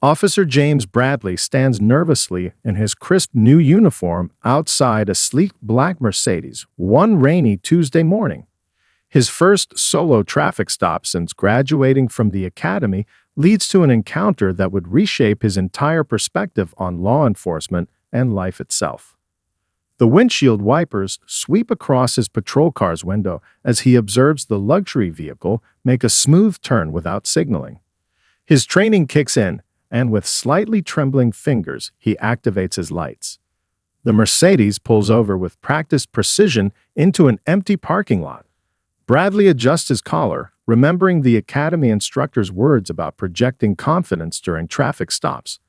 Officer James Bradley stands nervously in his crisp new uniform outside a sleek black Mercedes one rainy Tuesday morning. His first solo traffic stop since graduating from the academy leads to an encounter that would reshape his entire perspective on law enforcement and life itself. The windshield wipers sweep across his patrol car's window as he observes the luxury vehicle make a smooth turn without signaling. His training kicks in, and with slightly trembling fingers, he activates his lights. The Mercedes pulls over with practiced precision into an empty parking lot. Bradley adjusts his collar, remembering the academy instructor's words about projecting confidence during traffic stops.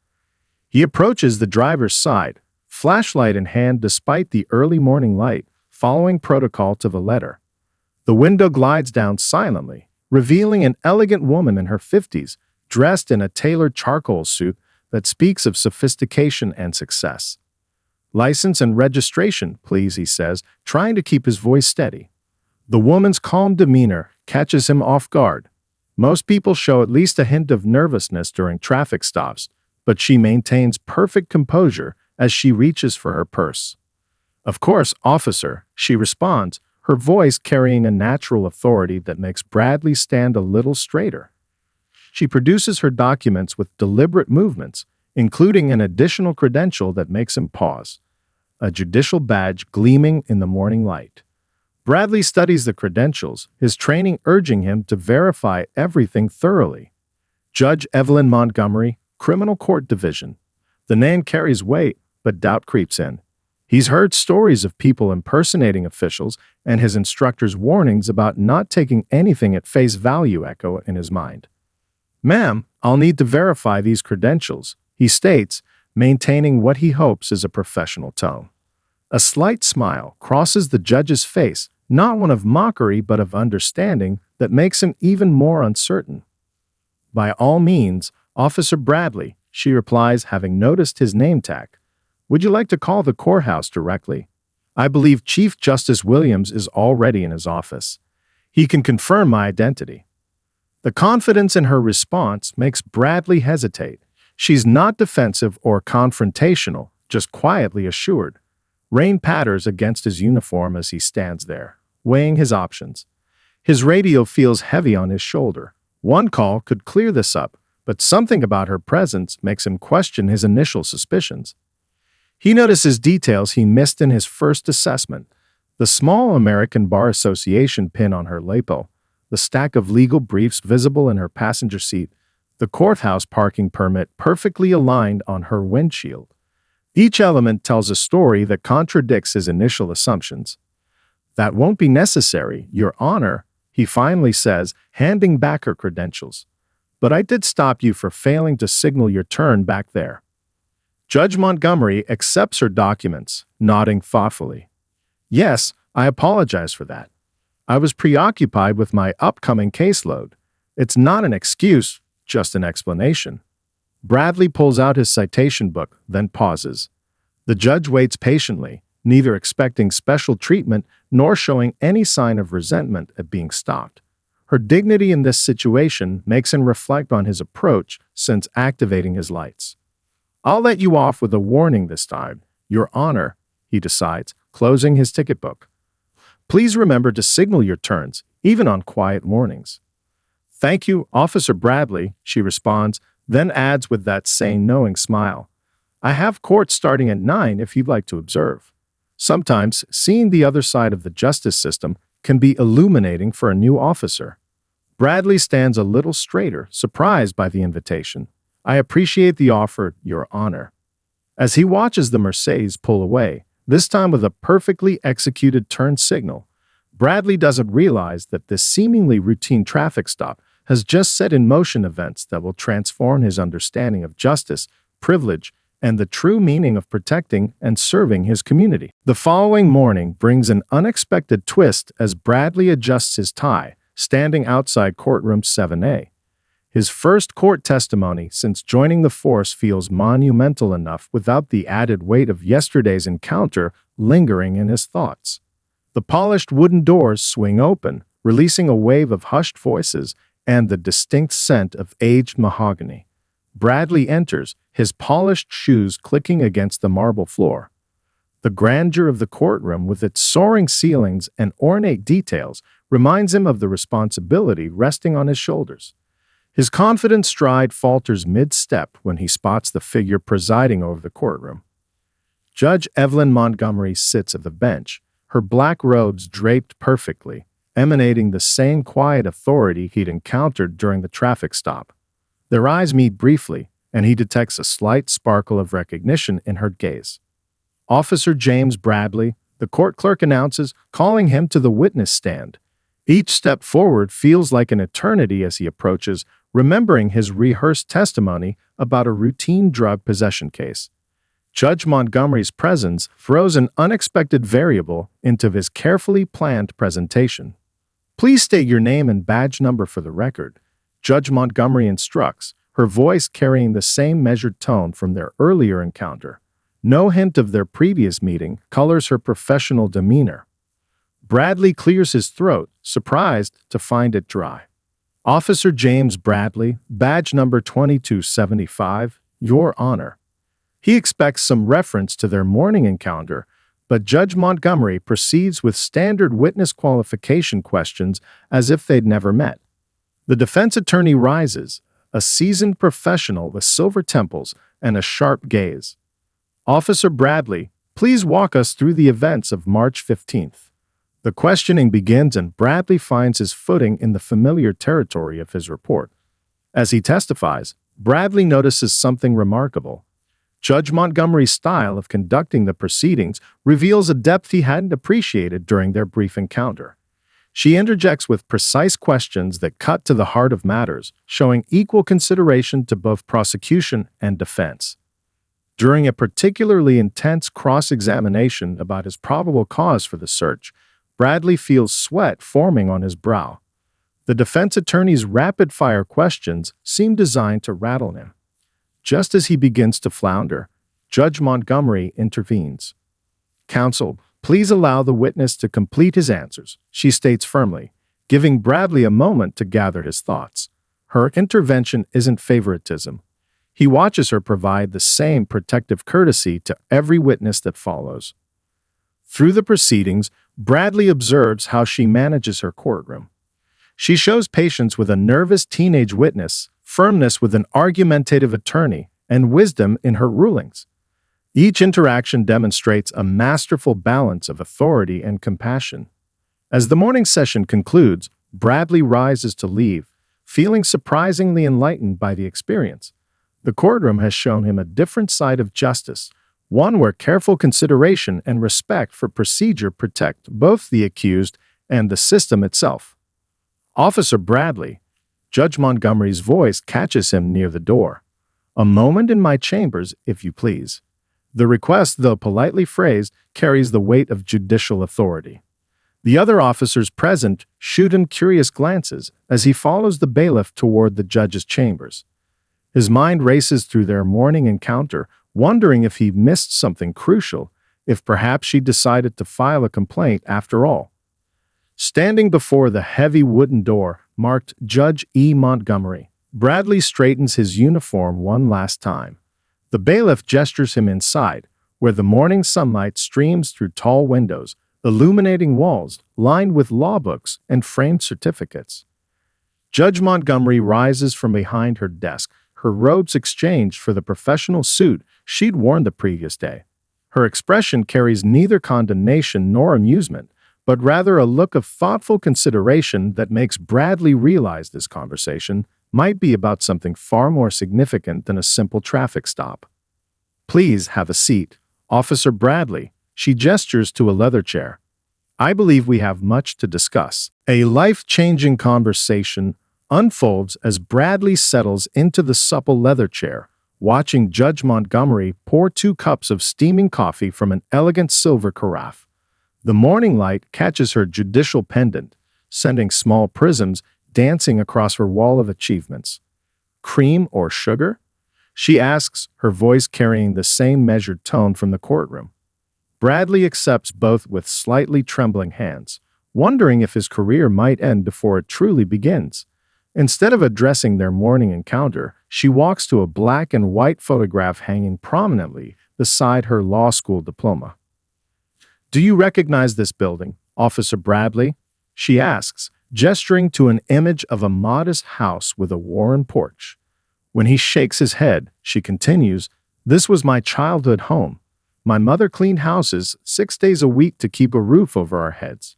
He approaches the driver's side, flashlight in hand despite the early morning light, following protocol to the letter. The window glides down silently, revealing an elegant woman in her 50s, dressed in a tailored charcoal suit that speaks of sophistication and success. "License and registration, please," he says, trying to keep his voice steady. The woman's calm demeanor catches him off guard. Most people show at least a hint of nervousness during traffic stops, but she maintains perfect composure as she reaches for her purse. "Of course, officer," she responds, her voice carrying a natural authority that makes Bradley stand a little straighter. She produces her documents with deliberate movements, including an additional credential that makes him pause, a judicial badge gleaming in the morning light. Bradley studies the credentials, his training urging him to verify everything thoroughly. Judge Evelyn Montgomery, Criminal Court Division. The name carries weight, but doubt creeps in. He's heard stories of people impersonating officials, and his instructor's warnings about not taking anything at face value echo in his mind. "Ma'am, I'll need to verify these credentials," he states, maintaining what he hopes is a professional tone. A slight smile crosses the judge's face, not one of mockery but of understanding that makes him even more uncertain. "By all means, Officer Bradley," she replies, having noticed his name tag. "Would you like to call the courthouse directly? I believe Chief Justice Williams is already in his office. He can confirm my identity." The confidence in her response makes Bradley hesitate. She's not defensive or confrontational, just quietly assured. Rain patters against his uniform as he stands there, weighing his options. His radio feels heavy on his shoulder. One call could clear this up, but something about her presence makes him question his initial suspicions. He notices details he missed in his first assessment: the small American Bar Association pin on her lapel, the stack of legal briefs visible in her passenger seat, the courthouse parking permit perfectly aligned on her windshield. Each element tells a story that contradicts his initial assumptions. "That won't be necessary, Your Honor," he finally says, handing back her credentials. "But I did stop you for failing to signal your turn back there." Judge Montgomery accepts her documents, nodding thoughtfully. "Yes, I apologize for that. I was preoccupied with my upcoming caseload. It's not an excuse, just an explanation." Bradley pulls out his citation book, then pauses. The judge waits patiently, neither expecting special treatment nor showing any sign of resentment at being stopped. Her dignity in this situation makes him reflect on his approach since activating his lights. "I'll let you off with a warning this time, Your Honor," he decides, closing his ticket book. "Please remember to signal your turns, even on quiet mornings." "Thank you, Officer Bradley," she responds, then adds with that same knowing smile, "I have court starting at 9 if you'd like to observe." Sometimes, seeing the other side of the justice system can be illuminating for a new officer. Bradley stands a little straighter, surprised by the invitation. "I appreciate the offer, Your Honor." As he watches the Mercedes pull away, this time with a perfectly executed turn signal, Bradley doesn't realize that this seemingly routine traffic stop has just set in motion events that will transform his understanding of justice, privilege, and the true meaning of protecting and serving his community. The following morning brings an unexpected twist as Bradley adjusts his tie, standing outside courtroom 7A. His first court testimony since joining the force feels monumental enough without the added weight of yesterday's encounter lingering in his thoughts. The polished wooden doors swing open, releasing a wave of hushed voices and the distinct scent of aged mahogany. Bradley enters, his polished shoes clicking against the marble floor. The grandeur of the courtroom, with its soaring ceilings and ornate details, reminds him of the responsibility resting on his shoulders. His confident stride falters mid-step when he spots the figure presiding over the courtroom. Judge Evelyn Montgomery sits at the bench, her black robes draped perfectly, emanating the same quiet authority he'd encountered during the traffic stop. Their eyes meet briefly, and he detects a slight sparkle of recognition in her gaze. Officer James Bradley, the court clerk announces, calling him to the witness stand. Each step forward feels like an eternity as he approaches, remembering his rehearsed testimony about a routine drug possession case. Judge Montgomery's presence throws an unexpected variable into his carefully planned presentation. "Please state your name and badge number for the record," Judge Montgomery instructs, her voice carrying the same measured tone from their earlier encounter. No hint of their previous meeting colors her professional demeanor. Bradley clears his throat, surprised to find it dry. "Officer James Bradley, badge number 2275, Your Honor." He expects some reference to their morning encounter, but Judge Montgomery proceeds with standard witness qualification questions as if they'd never met. The defense attorney rises, a seasoned professional with silver temples and a sharp gaze. "Officer Bradley, please walk us through the events of March 15th. The questioning begins, and Bradley finds his footing in the familiar territory of his report. As he testifies, Bradley notices something remarkable. Judge Montgomery's style of conducting the proceedings reveals a depth he hadn't appreciated during their brief encounter. She interjects with precise questions that cut to the heart of matters, showing equal consideration to both prosecution and defense. During a particularly intense cross-examination about his probable cause for the search, Bradley feels sweat forming on his brow. The defense attorney's rapid-fire questions seem designed to rattle him. Just as he begins to flounder, Judge Montgomery intervenes. "Counsel, please allow the witness to complete his answers," she states firmly, giving Bradley a moment to gather his thoughts. Her intervention isn't favoritism. He watches her provide the same protective courtesy to every witness that follows. Through the proceedings, Bradley observes how she manages her courtroom. She shows patience with a nervous teenage witness, firmness with an argumentative attorney, and wisdom in her rulings. Each interaction demonstrates a masterful balance of authority and compassion. As the morning session concludes, Bradley rises to leave, feeling surprisingly enlightened by the experience. The courtroom has shown him a different side of justice, one where careful consideration and respect for procedure protect both the accused and the system itself. "Officer Bradley," Judge Montgomery's voice catches him near the door. "A moment in my chambers, if you please." The request, though politely phrased, carries the weight of judicial authority. The other officers present shoot him curious glances as he follows the bailiff toward the judge's chambers. His mind races through their morning encounter, wondering if he missed something crucial, if perhaps she decided to file a complaint after all. Standing before the heavy wooden door marked Judge E. Montgomery, Bradley straightens his uniform one last time. The bailiff gestures him inside, where the morning sunlight streams through tall windows, illuminating walls lined with law books and framed certificates. Judge Montgomery rises from behind her desk, her robes exchanged for the professional suit she'd worn the previous day. Her expression carries neither condemnation nor amusement, but rather a look of thoughtful consideration that makes Bradley realize this conversation might be about something far more significant than a simple traffic stop. "Please have a seat, Officer Bradley," she gestures to a leather chair. "I believe we have much to discuss." A life-changing conversation unfolds as Bradley settles into the supple leather chair, watching Judge Montgomery pour 2 cups of steaming coffee from an elegant silver carafe. The morning light catches her judicial pendant, sending small prisms dancing across her wall of achievements. "Cream or sugar?" she asks, her voice carrying the same measured tone from the courtroom. Bradley accepts both with slightly trembling hands, wondering if his career might end before it truly begins. Instead of addressing their morning encounter, she walks to a black and white photograph hanging prominently beside her law school diploma. "Do you recognize this building, Officer Bradley?" she asks, gesturing to an image of a modest house with a worn porch. When he shakes his head, she continues, "This was my childhood home. My mother cleaned houses 6 days a week to keep a roof over our heads.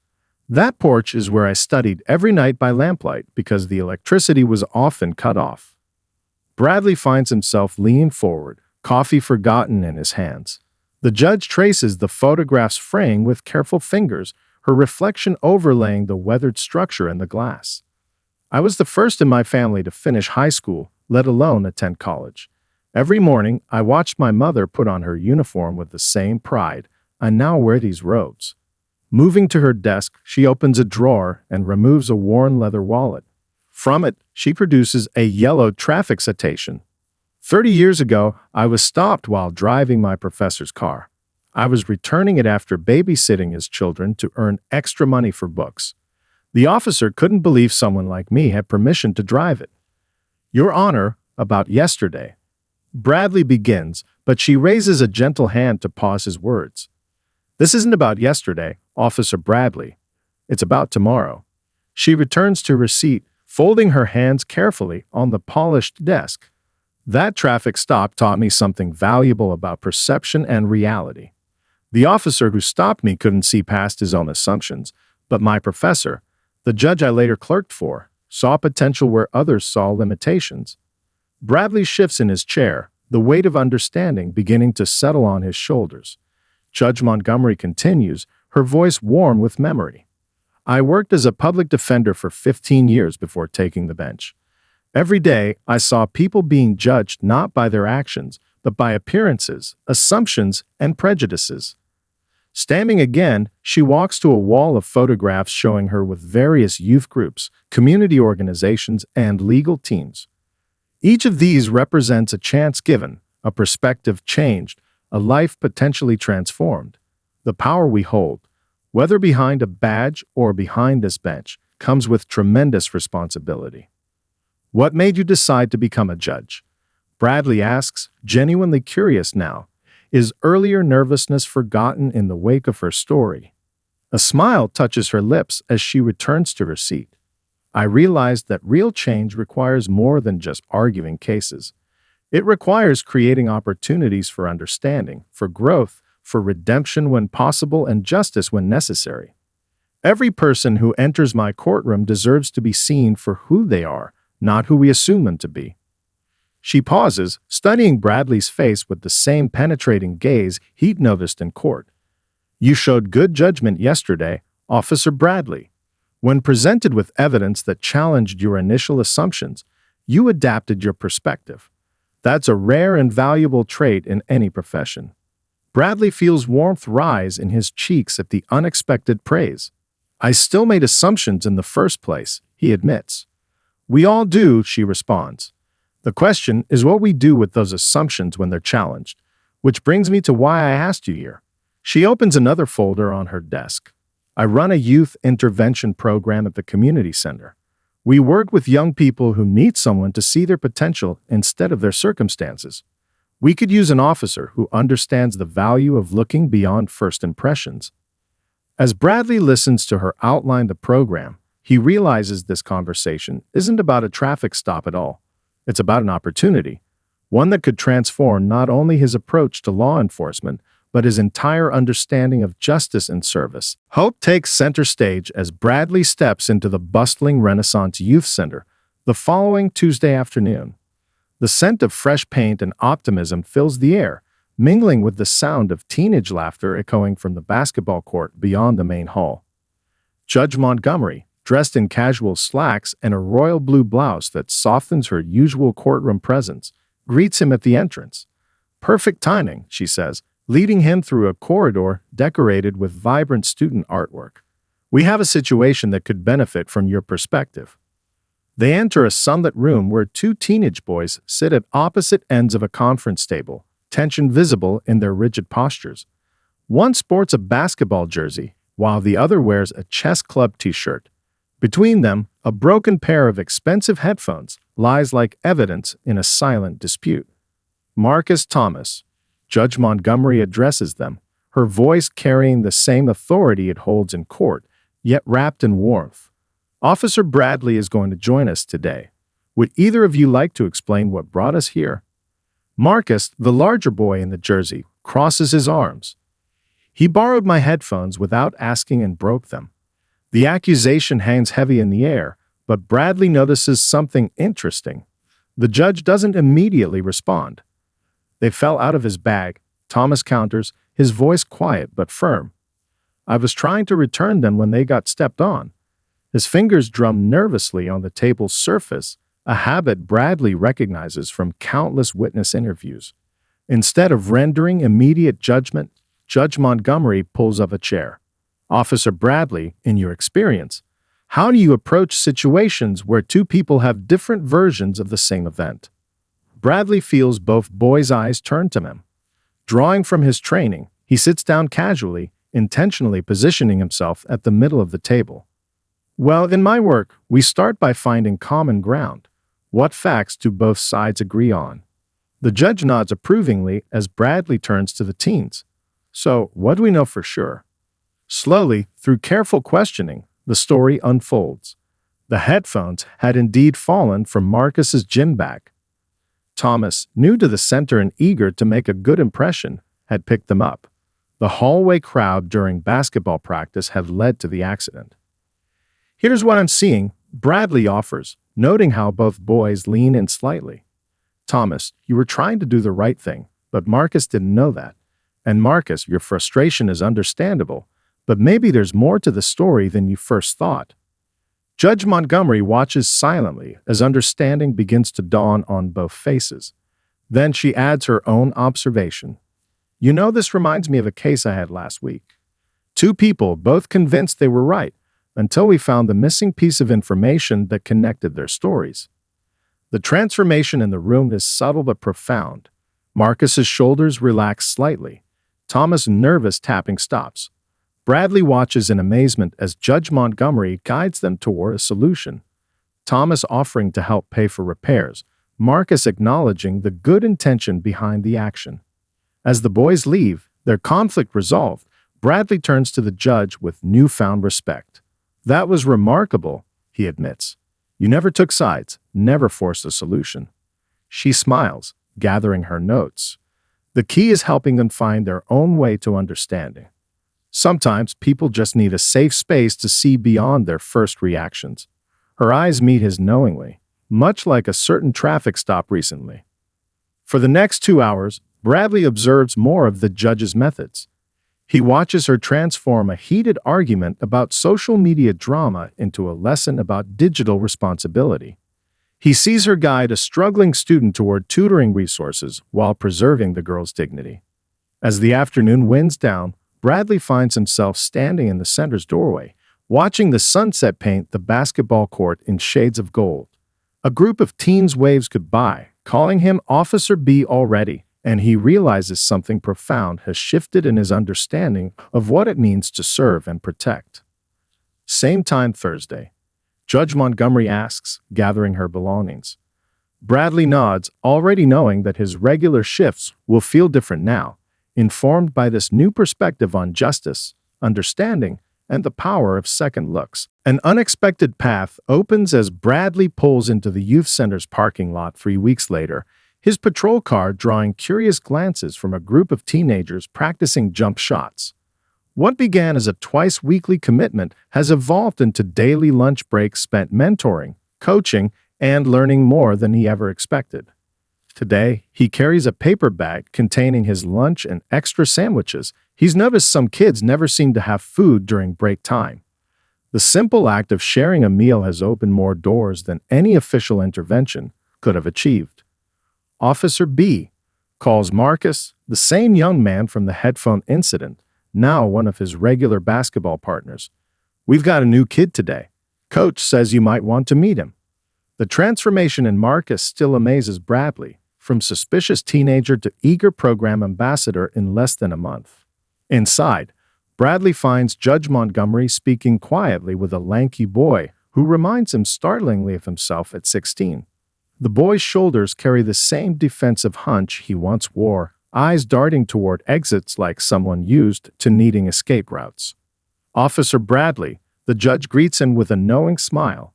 That porch is where I studied every night by lamplight because the electricity was often cut off." Bradley finds himself leaning forward, coffee forgotten in his hands. The judge traces the photograph's frame with careful fingers, her reflection overlaying the weathered structure in the glass. "I was the first in my family to finish high school, let alone attend college. Every morning, I watched my mother put on her uniform with the same pride. I now wear these robes." Moving to her desk, she opens a drawer and removes a worn leather wallet. From it, she produces a yellow traffic citation. 30 years ago, I was stopped while driving my professor's car. I was returning it after babysitting his children to earn extra money for books. The officer couldn't believe someone like me had permission to drive it. Your Honor, about yesterday." Bradley begins, but she raises a gentle hand to pause his words. "This isn't about yesterday, Officer Bradley. It's about tomorrow." She returns to her seat, folding her hands carefully on the polished desk. "That traffic stop taught me something valuable about perception and reality. The officer who stopped me couldn't see past his own assumptions, but my professor, the judge I later clerked for, saw potential where others saw limitations." Bradley shifts in his chair, the weight of understanding beginning to settle on his shoulders. Judge Montgomery continues, her voice warm with memory. "I worked as a public defender for 15 years before taking the bench. Every day, I saw people being judged not by their actions, but by appearances, assumptions, and prejudices." Standing again, she walks to a wall of photographs showing her with various youth groups, community organizations, and legal teams. Each of these represents a chance given, a perspective changed, a life potentially transformed. The power we hold, whether behind a badge or behind this bench, comes with tremendous responsibility. "What made you decide to become a judge?" Bradley asks, genuinely curious now. Is earlier nervousness forgotten in the wake of her story? A smile touches her lips as she returns to her seat. "I realized that real change requires more than just arguing cases. It requires creating opportunities for understanding, for growth, for redemption when possible, and justice when necessary. Every person who enters my courtroom deserves to be seen for who they are, not who we assume them to be." She pauses, studying Bradley's face with the same penetrating gaze he'd noticed in court. "You showed good judgment yesterday, Officer Bradley. When presented with evidence that challenged your initial assumptions, you adapted your perspective. That's a rare and valuable trait in any profession." Bradley feels warmth rise in his cheeks at the unexpected praise. "I still made assumptions in the first place," he admits. "We all do," she responds. "The question is what we do with those assumptions when they're challenged, which brings me to why I asked you here." She opens another folder on her desk. "I run a youth intervention program at the community center. We work with young people who need someone to see their potential instead of their circumstances. We could use an officer who understands the value of looking beyond first impressions." As Bradley listens to her outline the program, he realizes this conversation isn't about a traffic stop at all. It's about an opportunity, one that could transform not only his approach to law enforcement, but his entire understanding of justice and service. Hope takes center stage as Bradley steps into the bustling Renaissance Youth Center the following Tuesday afternoon. The scent of fresh paint and optimism fills the air, mingling with the sound of teenage laughter echoing from the basketball court beyond the main hall. Judge Montgomery, dressed in casual slacks and a royal blue blouse that softens her usual courtroom presence, greets him at the entrance. "Perfect timing," she says, leading him through a corridor decorated with vibrant student artwork. "We have a situation that could benefit from your perspective." They enter a sunlit room where two teenage boys sit at opposite ends of a conference table, tension visible in their rigid postures. One sports a basketball jersey, while the other wears a chess club t-shirt. Between them, A broken pair of expensive headphones lies like evidence in a silent dispute. Marcus Thomas. Judge Montgomery addresses them, her voice carrying the same authority it holds in court, yet wrapped in warmth. Officer Bradley is going to join us today. Would either of you like to explain what brought us here? Marcus, the larger boy in the jersey, crosses his arms. He borrowed my headphones without asking and broke them. The accusation hangs heavy in the air, but Bradley notices something interesting. The judge doesn't immediately respond. They fell out of his bag, Thomas counters, his voice quiet but firm. I was trying to return them when they got stepped on. His fingers drum nervously on the table's surface, a habit Bradley recognizes from countless witness interviews. Instead of rendering immediate judgment, Judge Montgomery pulls up a chair. Officer Bradley, in your experience, how do you approach situations where two people have different versions of the same event? Bradley feels both boys' eyes turn to him. Drawing from his training, he sits down casually, intentionally positioning himself at the middle of the table. Well, in my work, we start by finding common ground. What facts do both sides agree on? The judge nods approvingly as Bradley turns to the teens. So, what do we know for sure? Slowly, through careful questioning, the story unfolds. The headphones had indeed fallen from Marcus's gym bag. Thomas, new to the center and eager to make a good impression, had picked them up. The hallway crowd during basketball practice had led to the accident. Here's what I'm seeing, Bradley offers, noting how both boys lean in slightly. Thomas, you were trying to do the right thing, but Marcus didn't know that. And Marcus, your frustration is understandable, but maybe there's more to the story than you first thought. Judge Montgomery watches silently as understanding begins to dawn on both faces. Then she adds her own observation. You know, this reminds me of a case I had last week. Two people, both convinced they were right, until we found the missing piece of information that connected their stories. The transformation in the room is subtle but profound. Marcus's shoulders relax slightly. Thomas' nervous tapping stops. Bradley watches in amazement as Judge Montgomery guides them toward a solution. Thomas offering to help pay for repairs, Marcus acknowledging the good intention behind the action. As the boys leave, their conflict resolved, Bradley turns to the judge with newfound respect. That was remarkable, he admits. You never took sides, never forced a solution. She smiles, gathering her notes. The key is helping them find their own way to understanding. Sometimes people just need a safe space to see beyond their first reactions. Her eyes meet his knowingly, much like a certain traffic stop recently. For the next 2 hours, Bradley observes more of the judge's methods. He watches her transform a heated argument about social media drama into a lesson about digital responsibility. He sees her guide a struggling student toward tutoring resources while preserving the girl's dignity. As the afternoon winds down, Bradley finds himself standing in the center's doorway, watching the sunset paint the basketball court in shades of gold. A group of teens waves goodbye, calling him Officer B already, and he realizes something profound has shifted in his understanding of what it means to serve and protect. Same time Thursday. Judge Montgomery asks, gathering her belongings. Bradley nods, already knowing that his regular shifts will feel different now, informed by this new perspective on justice, understanding, and the power of second looks. An unexpected path opens as Bradley pulls into the youth center's parking lot 3 weeks later, his patrol car drawing curious glances from a group of teenagers practicing jump shots. What began as a twice-weekly commitment has evolved into daily lunch breaks spent mentoring, coaching, and learning more than he ever expected. Today, he carries a paper bag containing his lunch and extra sandwiches. He's noticed some kids never seem to have food during break time. The simple act of sharing a meal has opened more doors than any official intervention could have achieved. Officer B calls Marcus, the same young man from the headphone incident, now one of his regular basketball partners. We've got a new kid today. Coach says you might want to meet him. The transformation in Marcus still amazes Bradley, from suspicious teenager to eager program ambassador in less than a month. Inside, Bradley finds Judge Montgomery speaking quietly with a lanky boy who reminds him startlingly of himself at 16. The boy's shoulders carry the same defensive hunch he once wore, eyes darting toward exits like someone used to needing escape routes. Officer Bradley, the judge, greets him with a knowing smile.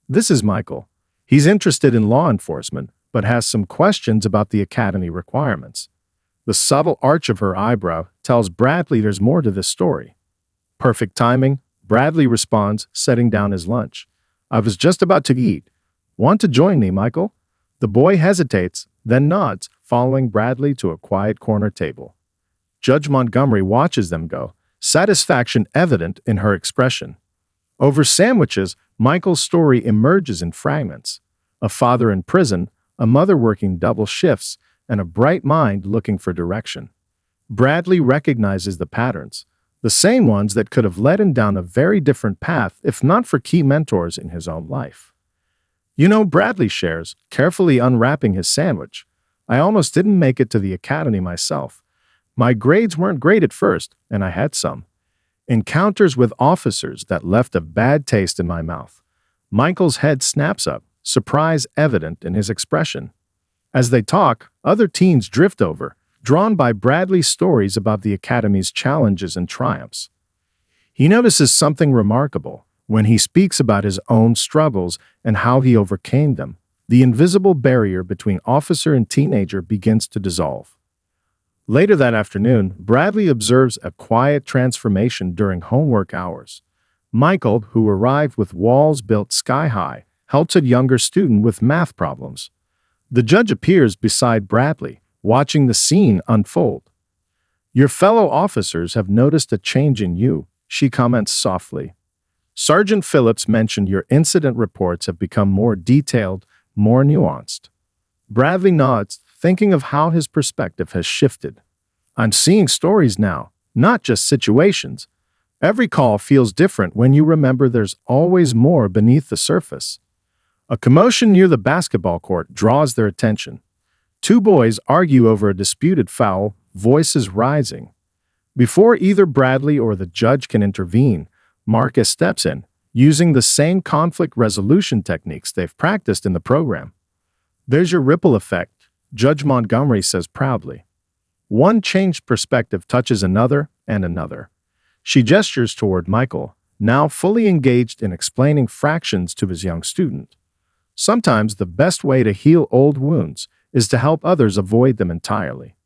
This is Michael. He's interested in law enforcement, but has some questions about the academy requirements. The subtle arch of her eyebrow tells Bradley there's more to this story. Perfect timing, Bradley responds, setting down his lunch. I was just about to eat. Want to join me, Michael? The boy hesitates, then nods, following Bradley to a quiet corner table. Judge Montgomery watches them go, satisfaction evident in her expression. Over sandwiches, Michael's story emerges in fragments. A father in prison, a mother working double shifts, and a bright mind looking for direction. Bradley recognizes the patterns, the same ones that could have led him down a very different path if not for key mentors in his own life. You know, Bradley shares, carefully unwrapping his sandwich, I almost didn't make it to the academy myself. My grades weren't great at first, and I had some encounters with officers that left a bad taste in my mouth. Michael's head snaps up, surprise evident in his expression. As they talk, other teens drift over, drawn by Bradley's stories about the academy's challenges and triumphs. He notices something remarkable when he speaks about his own struggles and how he overcame them. The invisible barrier between officer and teenager begins to dissolve. Later that afternoon, Bradley observes a quiet transformation during homework hours. Michael, who arrived with walls built sky-high, helps a younger student with math problems. The judge appears beside Bradley, watching the scene unfold. Your fellow officers have noticed a change in you, she comments softly. Sergeant Phillips mentioned your incident reports have become more detailed, more nuanced. Bradley nods, thinking of how his perspective has shifted. I'm seeing stories now, not just situations. Every call feels different when you remember there's always more beneath the surface. A commotion near the basketball court draws their attention. Two boys argue over a disputed foul, voices rising. Before either Bradley or the judge can intervene, Marcus steps in, using the same conflict resolution techniques they've practiced in the program. There's your ripple effect, Judge Montgomery says proudly. One changed perspective touches another and another. She gestures toward Michael, now fully engaged in explaining fractions to his young student. Sometimes the best way to heal old wounds is to help others avoid them entirely.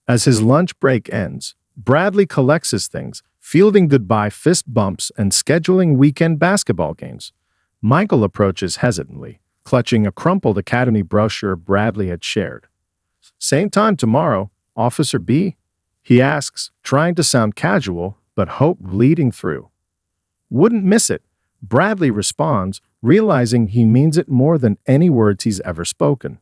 As his lunch break ends, Bradley collects his things, fielding goodbye fist bumps and scheduling weekend basketball games. Michael approaches hesitantly, clutching a crumpled academy brochure Bradley had shared. Same time tomorrow, Officer B? He asks, trying to sound casual, but hope bleeding through. Wouldn't miss it, Bradley responds, realizing he means it more than any words he's ever spoken.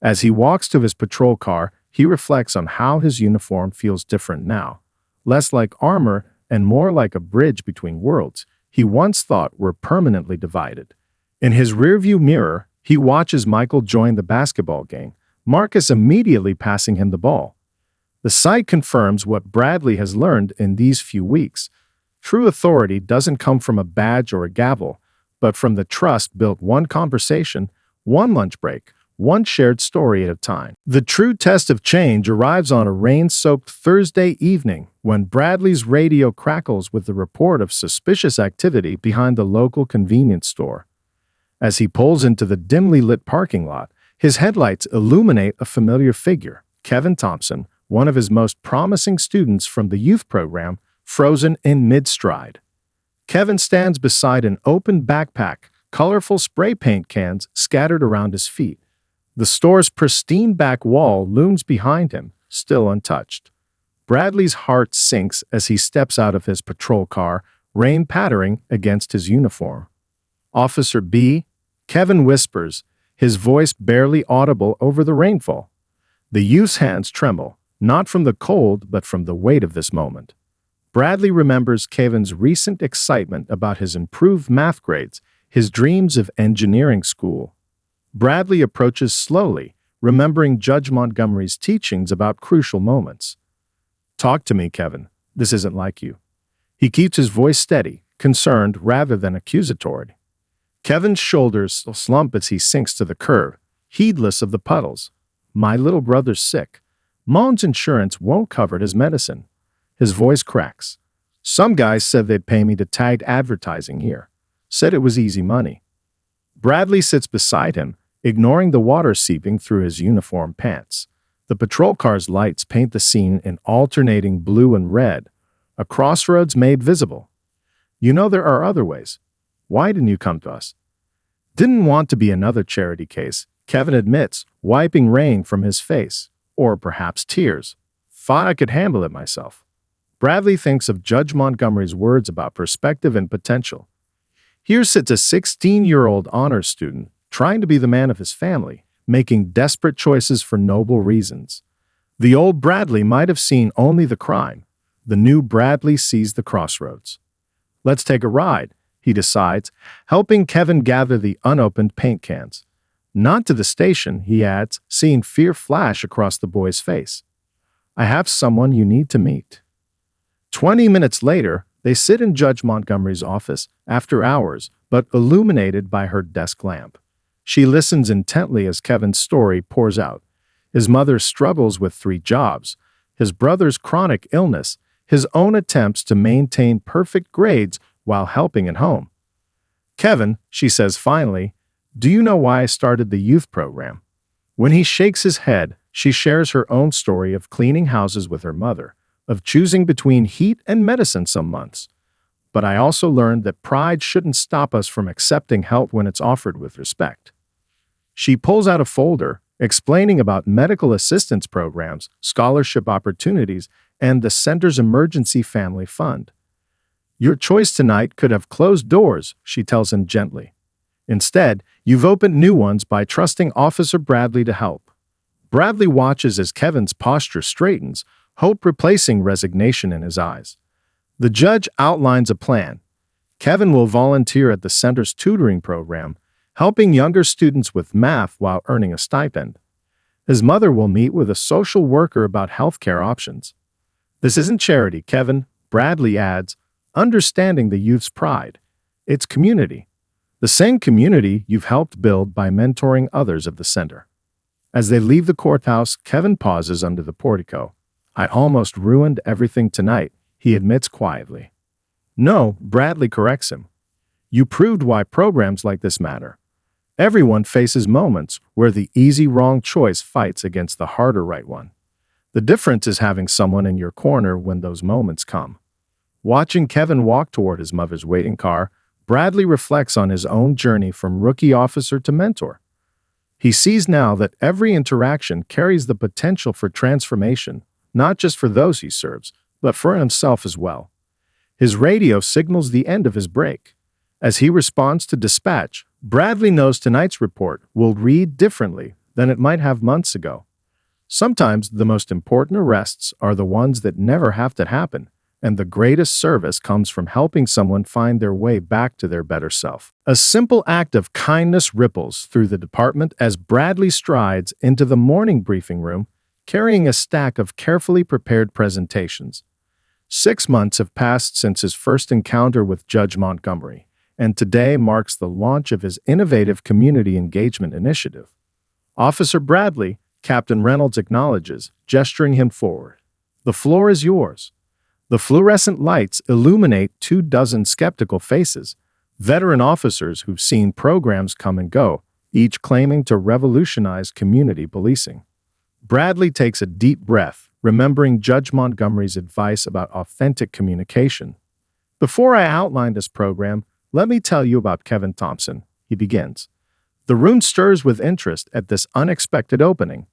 As he walks to his patrol car, he reflects on how his uniform feels different now, less like armor and more like a bridge between worlds he once thought were permanently divided. In his rearview mirror, he watches Michael join the basketball game, Marcus immediately passing him the ball. The sight confirms what Bradley has learned in these few weeks. True authority doesn't come from a badge or a gavel, but from the trust built one conversation, one lunch break, one shared story at a time. The true test of change arrives on a rain-soaked Thursday evening when Bradley's radio crackles with the report of suspicious activity behind the local convenience store. As he pulls into the dimly lit parking lot, his headlights illuminate a familiar figure, Kevin Thompson, one of his most promising students from the youth program, frozen in mid-stride. Kevin stands beside an open backpack, colorful spray paint cans scattered around his feet. The store's pristine back wall looms behind him, still untouched. Bradley's heart sinks as he steps out of his patrol car, rain pattering against his uniform. Officer B? Kevin whispers, his voice barely audible over the rainfall. The youth's hands tremble, not from the cold but from the weight of this moment. Bradley remembers Kevin's recent excitement about his improved math grades, his dreams of engineering school. Bradley approaches slowly, remembering Judge Montgomery's teachings about crucial moments. Talk to me, Kevin. This isn't like you. He keeps his voice steady, concerned rather than accusatory. Kevin's shoulders slump as he sinks to the curb, heedless of the puddles. My little brother's sick. Mom's insurance won't cover his medicine. His voice cracks. Some guys said they'd pay me to tag advertising here. Said it was easy money. Bradley sits beside him, ignoring the water seeping through his uniform pants. The patrol car's lights paint the scene in alternating blue and red, a crossroads made visible. You know there are other ways. Why didn't you come to us? Didn't want to be another charity case, Kevin admits, wiping rain from his face. Or perhaps tears. Thought I could handle it myself. Bradley thinks of Judge Montgomery's words about perspective and potential. Here sits a 16-year-old honors student, trying to be the man of his family, making desperate choices for noble reasons. The old Bradley might have seen only the crime. The new Bradley sees the crossroads. Let's take a ride, he decides, helping Kevin gather the unopened paint cans. Not to the station, he adds, seeing fear flash across the boy's face. I have someone you need to meet. 20 minutes later, they sit in Judge Montgomery's office, after hours, but illuminated by her desk lamp. She listens intently as Kevin's story pours out. His mother struggles with 3 jobs, his brother's chronic illness, his own attempts to maintain perfect grades while helping at home. Kevin, she says finally, do you know why I started the youth program? When he shakes his head, she shares her own story of cleaning houses with her mother, of choosing between heat and medicine some months. But I also learned that pride shouldn't stop us from accepting help when it's offered with respect. She pulls out a folder, explaining about medical assistance programs, scholarship opportunities, and the center's emergency family fund. Your choice tonight could have closed doors, she tells him gently. Instead, you've opened new ones by trusting Officer Bradley to help. Bradley watches as Kevin's posture straightens, hope replacing resignation in his eyes. The judge outlines a plan. Kevin will volunteer at the center's tutoring program, helping younger students with math while earning a stipend. His mother will meet with a social worker about healthcare options. This isn't charity, Kevin, Bradley adds, understanding the youth's pride. It's community. The same community you've helped build by mentoring others of the center. As they leave the courthouse, Kevin pauses under the portico. I almost ruined everything tonight, he admits quietly. No, Bradley corrects him. You proved why programs like this matter. Everyone faces moments where the easy wrong choice fights against the harder right one. The difference is having someone in your corner when those moments come. Watching Kevin walk toward his mother's waiting car, Bradley reflects on his own journey from rookie officer to mentor. He sees now that every interaction carries the potential for transformation, not just for those he serves, but for himself as well. His radio signals the end of his break. As he responds to dispatch, Bradley knows tonight's report will read differently than it might have months ago. Sometimes the most important arrests are the ones that never have to happen, and the greatest service comes from helping someone find their way back to their better self. A simple act of kindness ripples through the department as Bradley strides into the morning briefing room, carrying a stack of carefully prepared presentations. 6 months have passed since his first encounter with Judge Montgomery, and today marks the launch of his innovative community engagement initiative. Officer Bradley, Captain Reynolds acknowledges, gesturing him forward. The floor is yours. The fluorescent lights illuminate 24 skeptical faces, veteran officers who've seen programs come and go, each claiming to revolutionize community policing. Bradley takes a deep breath, remembering Judge Montgomery's advice about authentic communication. Before I outline this program, let me tell you about Kevin Thompson, he begins. The room stirs with interest at this unexpected opening.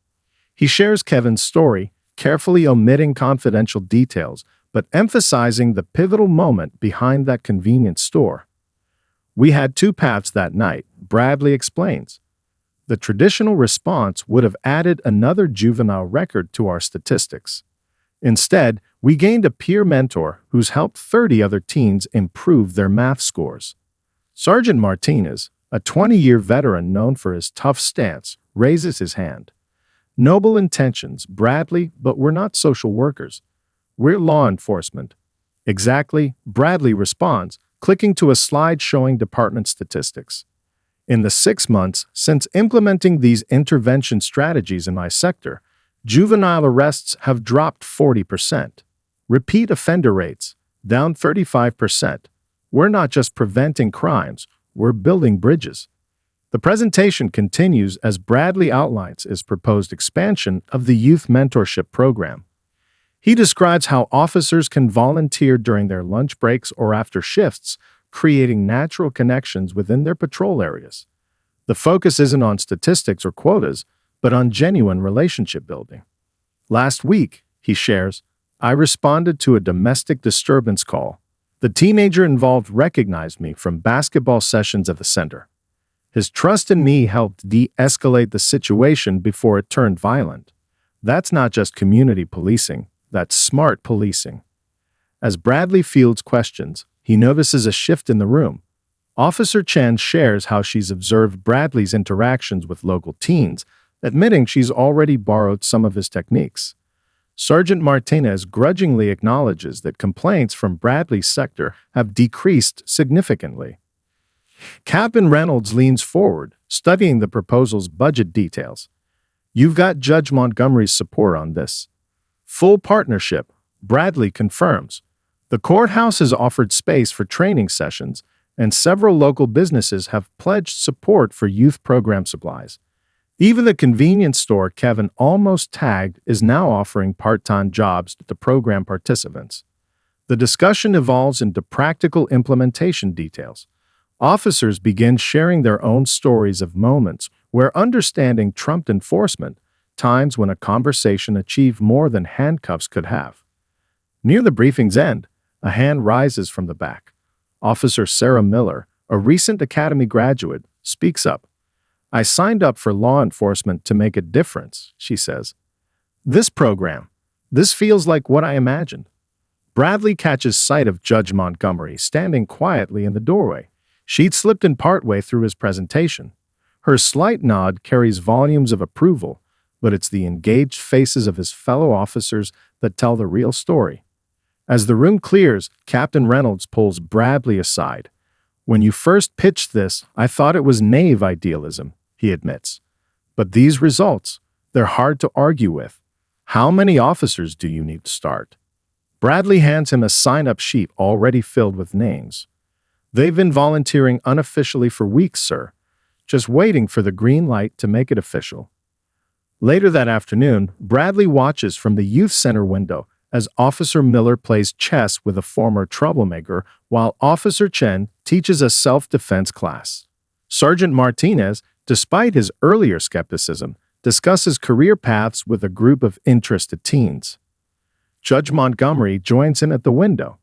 He shares Kevin's story, carefully omitting confidential details, but emphasizing the pivotal moment behind that convenience store. We had 2 paths that night, Bradley explains. The traditional response would have added another juvenile record to our statistics. Instead, we gained a peer mentor who's helped 30 other teens improve their math scores. Sergeant Martinez, a 20-year veteran known for his tough stance, raises his hand. Noble intentions, Bradley, but we're not social workers. We're law enforcement. Exactly, Bradley responds, clicking to a slide showing department statistics. In the 6 months since implementing these intervention strategies in my sector, juvenile arrests have dropped 40%. Repeat offender rates, down 35%. We're not just preventing crimes, we're building bridges. The presentation continues as Bradley outlines his proposed expansion of the Youth Mentorship Program. He describes how officers can volunteer during their lunch breaks or after shifts, creating natural connections within their patrol areas. The focus isn't on statistics or quotas, but on genuine relationship building. Last week, he shares, I responded to a domestic disturbance call. The teenager involved recognized me from basketball sessions at the center. His trust in me helped de-escalate the situation before it turned violent. That's not just community policing, that's smart policing. As Bradley fields questions, he notices a shift in the room. Officer Chen shares how she's observed Bradley's interactions with local teens, admitting she's already borrowed some of his techniques. Sergeant Martinez grudgingly acknowledges that complaints from Bradley's sector have decreased significantly. Captain Reynolds leans forward, studying the proposal's budget details. You've got Judge Montgomery's support on this. Full partnership, Bradley confirms. The courthouse has offered space for training sessions, and several local businesses have pledged support for youth program supplies. Even the convenience store Kevin almost tagged is now offering part-time jobs to program participants. The discussion evolves into practical implementation details. Officers begin sharing their own stories of moments where understanding trumped enforcement, times when a conversation achieved more than handcuffs could have. Near the briefing's end, a hand rises from the back. Officer Sarah Miller, a recent academy graduate, speaks up. I signed up for law enforcement to make a difference, she says. This feels like what I imagined. Bradley catches sight of Judge Montgomery standing quietly in the doorway. She'd slipped in partway through his presentation. Her slight nod carries volumes of approval, but it's the engaged faces of his fellow officers that tell the real story. As the room clears, Captain Reynolds pulls Bradley aside. When you first pitched this, I thought it was naive idealism, he admits. But these results, they're hard to argue with. How many officers do you need to start? Bradley hands him a sign-up sheet already filled with names. They've been volunteering unofficially for weeks, sir, just waiting for the green light to make it official. Later that afternoon, Bradley watches from the youth center window as Officer Miller plays chess with a former troublemaker while Officer Chen teaches a self-defense class. Sergeant Martinez, despite his earlier skepticism, discusses career paths with a group of interested teens. Judge Montgomery joins him at the window.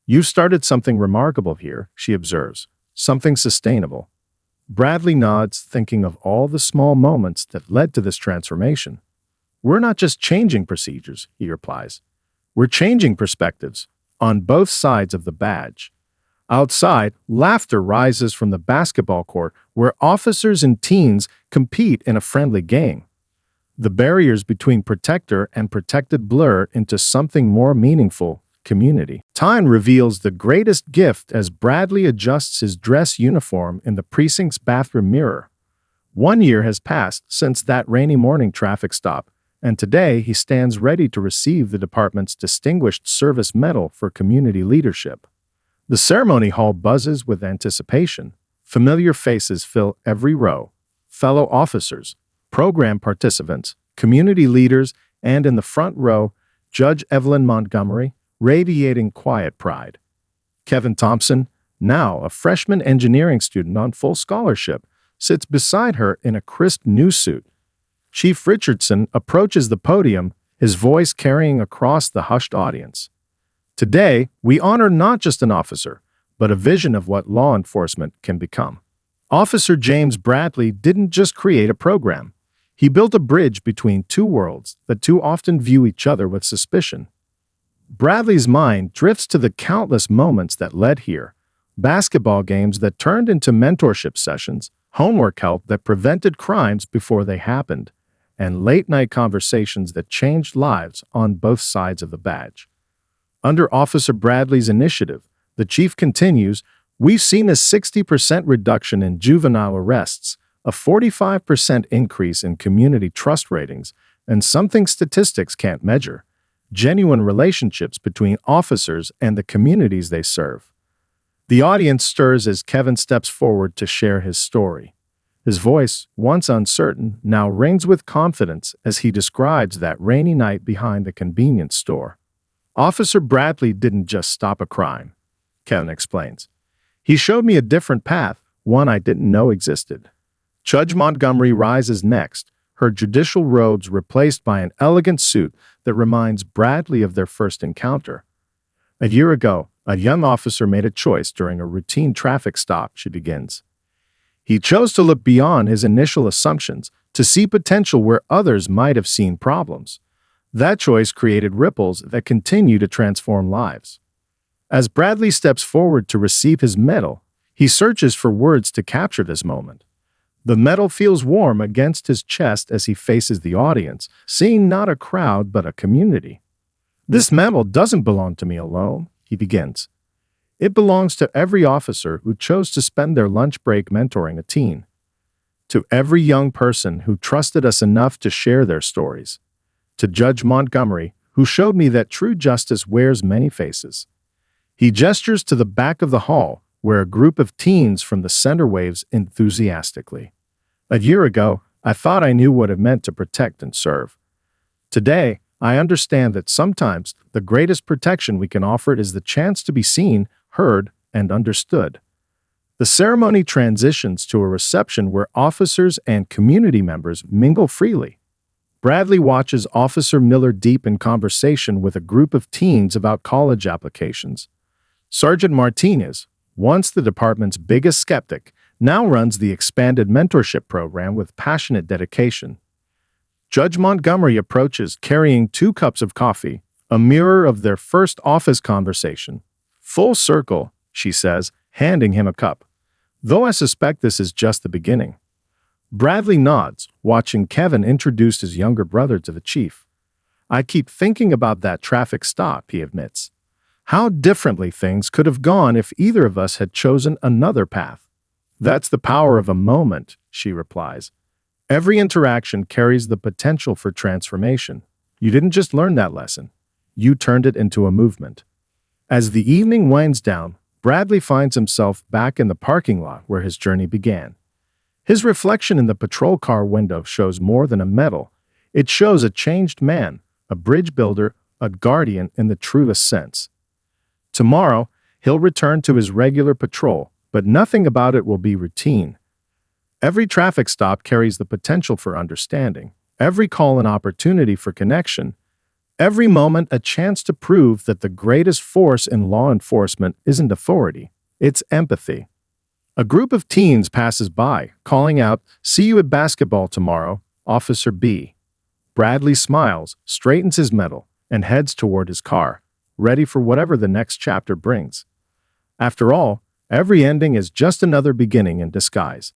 You've started something remarkable here, she observes, something sustainable. Bradley nods, thinking of all the small moments that led to this transformation. We're not just changing procedures, he replies. We're changing perspectives, on both sides of the badge. Outside, laughter rises from the basketball court where officers and teens compete in a friendly game. The barriers between protector and protected blur into something more meaningful, community. Time reveals the greatest gift as Bradley adjusts his dress uniform in the precinct's bathroom mirror. 1 year has passed since that rainy morning traffic stop, and today he stands ready to receive the department's Distinguished Service Medal for community leadership. The ceremony hall buzzes with anticipation. Familiar faces fill every row. Fellow officers, program participants, community leaders, and in the front row, Judge Evelyn Montgomery, radiating quiet pride. Kevin Thompson, now a freshman engineering student on full scholarship, sits beside her in a crisp new suit. Chief Richardson approaches the podium, his voice carrying across the hushed audience. Today, we honor not just an officer, but a vision of what law enforcement can become. Officer James Bradley didn't just create a program. He built a bridge between two worlds that too often view each other with suspicion. Bradley's mind drifts to the countless moments that led here, basketball games that turned into mentorship sessions, homework help that prevented crimes before they happened, and late-night conversations that changed lives on both sides of the badge. Under Officer Bradley's initiative, the chief continues, We've seen a 60% reduction in juvenile arrests, a 45% increase in community trust ratings, and something statistics can't measure: genuine relationships between officers and the communities they serve. The audience stirs as Kevin steps forward to share his story. His voice, once uncertain, now rings with confidence as he describes that rainy night behind the convenience store. Officer Bradley didn't just stop a crime, Kevin explains. He showed me a different path, one I didn't know existed. Judge Montgomery rises next, her judicial robes replaced by an elegant suit that reminds Bradley of their first encounter. A year ago, a young officer made a choice during a routine traffic stop, she begins. He chose to look beyond his initial assumptions, to see potential where others might have seen problems. That choice created ripples that continue to transform lives. As Bradley steps forward to receive his medal, he searches for words to capture this moment. The medal feels warm against his chest as he faces the audience, seeing not a crowd but a community. This medal doesn't belong to me alone, he begins. It belongs to every officer who chose to spend their lunch break mentoring a teen. To every young person who trusted us enough to share their stories. To Judge Montgomery, who showed me that true justice wears many faces. He gestures to the back of the hall, where a group of teens from the center waves enthusiastically. A year ago, I thought I knew what it meant to protect and serve. Today, I understand that sometimes the greatest protection we can offer is the chance to be seen, heard, and understood. The ceremony transitions to a reception where officers and community members mingle freely. Bradley watches Officer Miller deep in conversation with a group of teens about college applications. Sergeant Martinez, once the department's biggest skeptic, now runs the expanded mentorship program with passionate dedication. Judge Montgomery approaches carrying 2 cups of coffee, a mirror of their first office conversation. Full circle, she says, handing him a cup. Though I suspect this is just the beginning. Bradley nods, watching Kevin introduce his younger brother to the chief. I keep thinking about that traffic stop, he admits. How differently things could have gone if either of us had chosen another path. That's the power of a moment, she replies. Every interaction carries the potential for transformation. You didn't just learn that lesson. You turned it into a movement. As the evening winds down, Bradley finds himself back in the parking lot where his journey began. His reflection in the patrol car window shows more than a medal. It shows a changed man, a bridge builder, a guardian in the truest sense. Tomorrow, he'll return to his regular patrol, but nothing about it will be routine. Every traffic stop carries the potential for understanding, every call an opportunity for connection, every moment a chance to prove that the greatest force in law enforcement isn't authority, it's empathy. A group of teens passes by, calling out, "See you at basketball tomorrow, Officer B." Bradley smiles, straightens his medal, and heads toward his car, ready for whatever the next chapter brings. After all, every ending is just another beginning in disguise.